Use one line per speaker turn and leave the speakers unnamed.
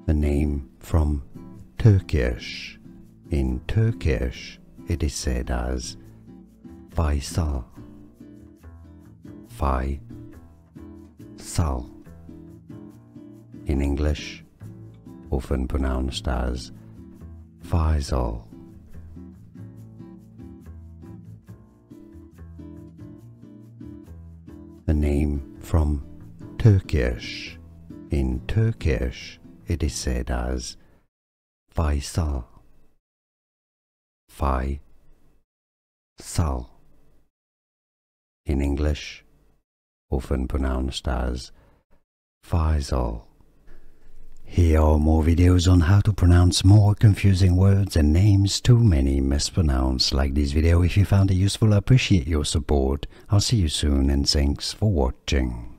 A name from Turkish. In Turkish, it is said as Faysal. Faysal. In English, often pronounced as Faysal. A name from Turkish. In Turkish, it is said as Faysal. Faysal. In English, often pronounced as Faysal. Here are more videos on how to pronounce more confusing words and names too many mispronounced. Like this video if you found it useful. I appreciate your support. I'll see you soon and thanks for watching.